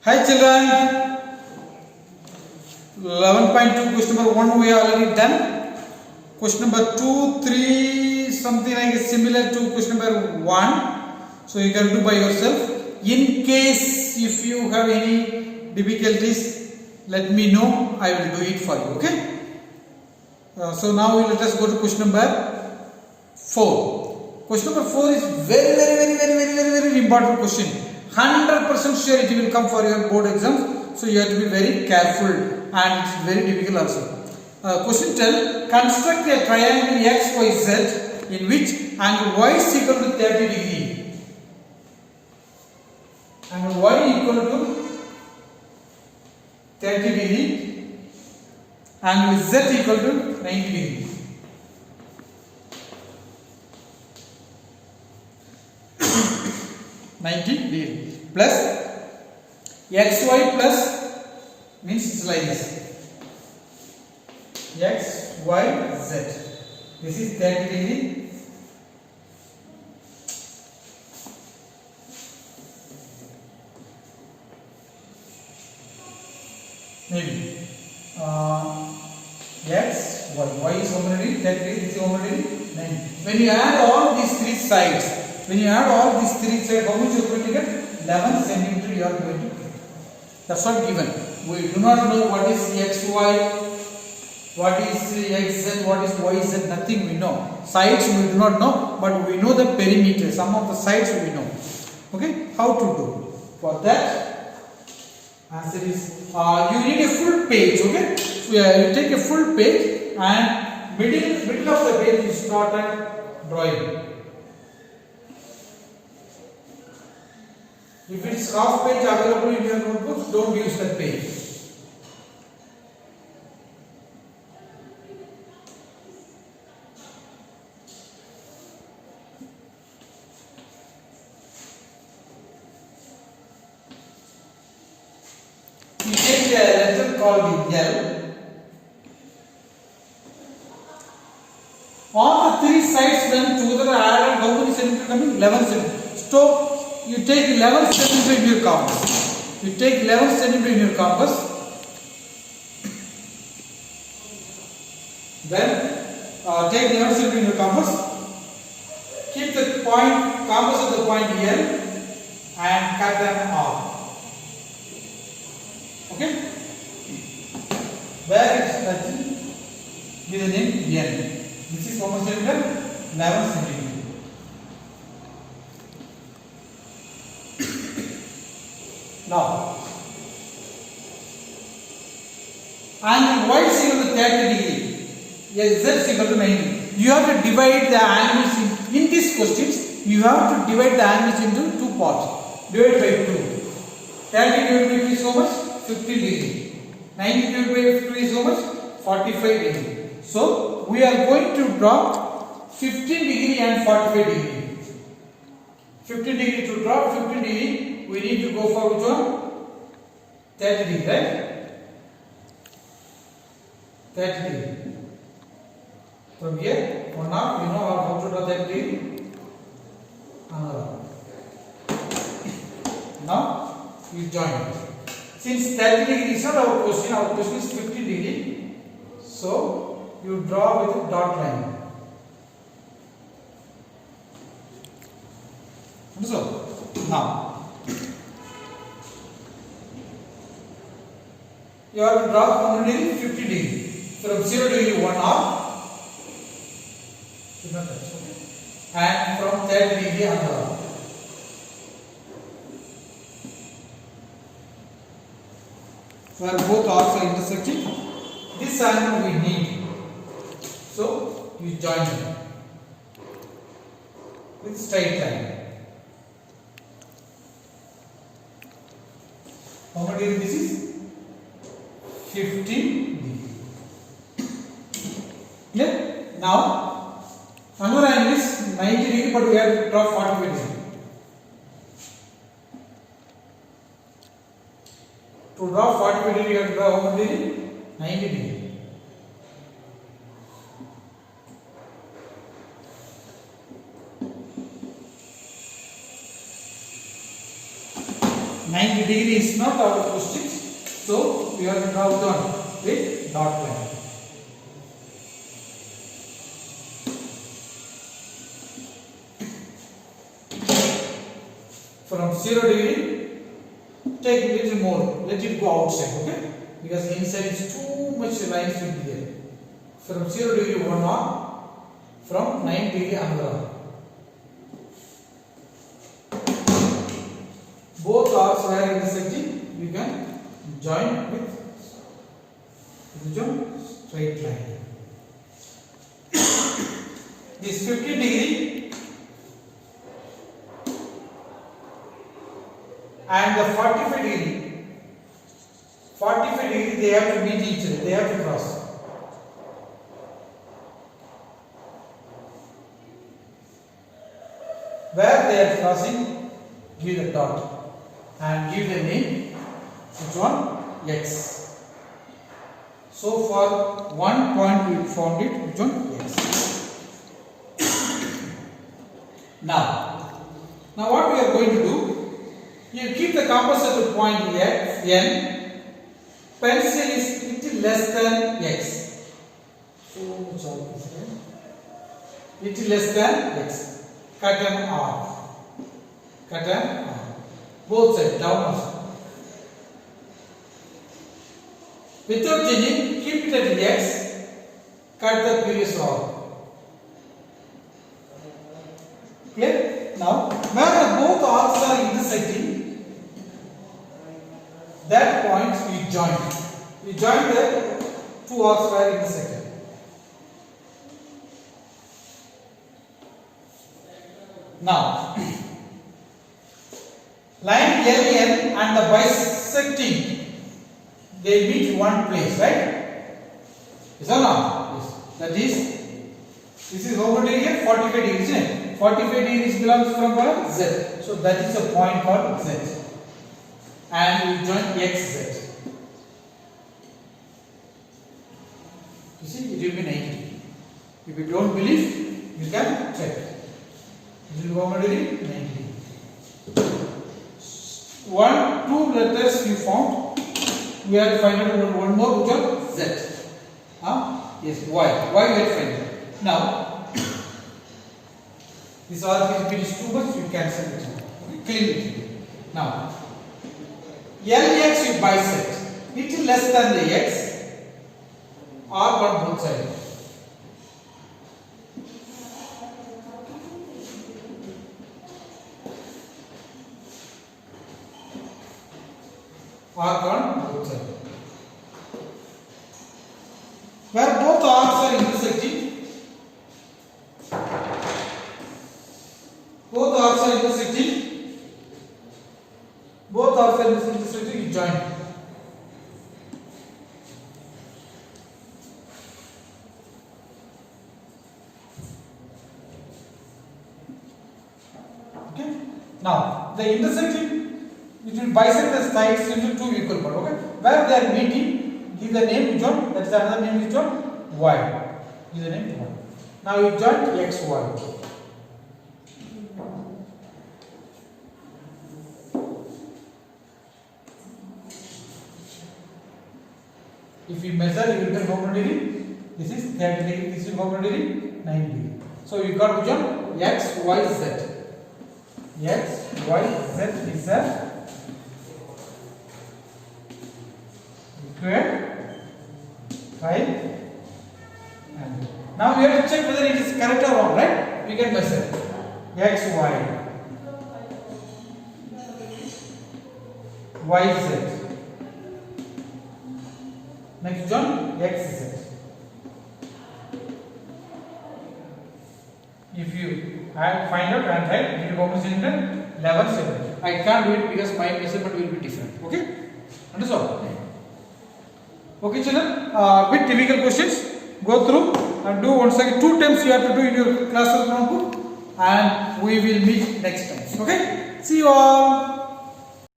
Hi children, 11.2 question number 1 we have already done. Question number 2, 3 something like similar to question number 1. So you can do by yourself. In case if you have any difficulties, let me know, I will do it for you, okay? So now let us go to question number 4. Question number 4 is very important question. 100% sure it will come for your board exams, so you have to be very careful and it's very difficult also. Question 10, construct a triangle XYZ in which angle y is equal to 30 degree. Angle y equal to 30 degree, angle z equal to 90 degree. Plus xy plus means it's like this, x y z, this is 30 degree, maybe x y is already 30 degree, this is already 90. When you add all these three sides, how much you are going to get? 11 centimeter you are going to get. That's what given. We do not know what is xy, what is xz, what is yz, nothing we know. Sides we do not know, but we know the perimeter. Some of the sides we know. Okay, how to do? For that, answer is you need a full page. Okay, so you take a full page and middle of the page you start drawing. If it is half page available in your notebook, don't use that page. You take a letter called L. On the three sides when together added, how many centimeters coming? 11 centimeters. So you take 11 centimeters in your compass. You take 11 centimeters in your compass. Then take 11 centimeters in your compass. Keep the compass at the point L and cut them off. Okay? Where it is touching, give the name N. This is how much centimeter? 11 centimeters. Now, angle y is equal to 30 degree, z is equal to 90. You have to divide the angles in these questions. You have to divide the angles into two parts. Divide by 2. 30 divided by 2 is so much? 50 degree. 90 divided by 2 is so much? 45 degree. So, we are going to draw 15 degree and 45 degree. 15 degree to draw 15 degree. We need to go for which one? 30 degree, right? 30 degree. From here, for now, you know how to draw 30 degree. Another. Now, you join it. Since 30 degree is not our question is 50 degree. So, you draw with a dot line. So, now, you have to draw how many degree? 50 degree. From 0 degree 1 arc, and from 30 degree another arc. Where both arcs are intersecting, this angle we need. So you join them with straight line. How many degree this is? 15 degree. Clear? Now, another angle is 90 degree, but we have to draw 45 degree. To draw 45 degree, you have to draw how many degree? 90 degree. Degree is not not our questions. So we have to draw down with dot line. From 0 degree, take a little more, let it go outside, okay? Because inside is too much lines will be there. From 0 degree 1 arm, from 9 degree another arm. Both arcs were intersecting, you can join with straight line. This 50 degree and the 45 degree, 45 degree they have to meet each other, they have to cross. Where they are crossing, give the dot and give the name, which one? X. So for one point we found it, which one? X. Now what we are going to do, you keep the compass at the point X, N, pencil is little less than X. So much of this, little less than X. Cut an arc. Cut an arc. Both sides, down also. Without changing, keep it at X. Cut the previous arc. Clear? Now, where both arcs are intersecting, that point we join. We join the two arcs were intersected. Now, line LN and the bisecting, they meet in one place, right? Yes or not? Yes. That is, this is how many degree? 45 degrees, isn't it? 45 degrees belongs from what? Z. So that is a point called Z. And we join XZ. You see, it will be 90. If you don't believe, you can check. It will go over 90. 2 letters we found. We have to find out one more, which is Z. Yes, Y. Y we have to find out. Now, this arc is too much, you cancel it. Okay, clean it. Now, LX you bisect. Little less than the X. Arc on both sides. Arc on both sides. Where both arcs are intersecting, you join. Okay. Now the intersecting, it will bisect the sides into two equal parts. Okay. Where they are meeting, give the name which one? That is another name which one? Y. Give the name Y. Now you join X Y. If we measure, you will get how many degree? This is 30 degree. This is how many degree? 90 degree. So you got which one? X, Y, Z. X, Y, Z is a equal triangle. Now we have to check whether it is correct or wrong, right? We can measure X, Y, Y, Z. Next one, X, Z. If you find out and write, it will be 11, 7. I can't do it because my measurement will be different. Okay? Understood? Okay, children. Bit difficult questions. Go through and do once again. 2 times you have to do in your class notebook, and we will meet next time. Okay? See you all.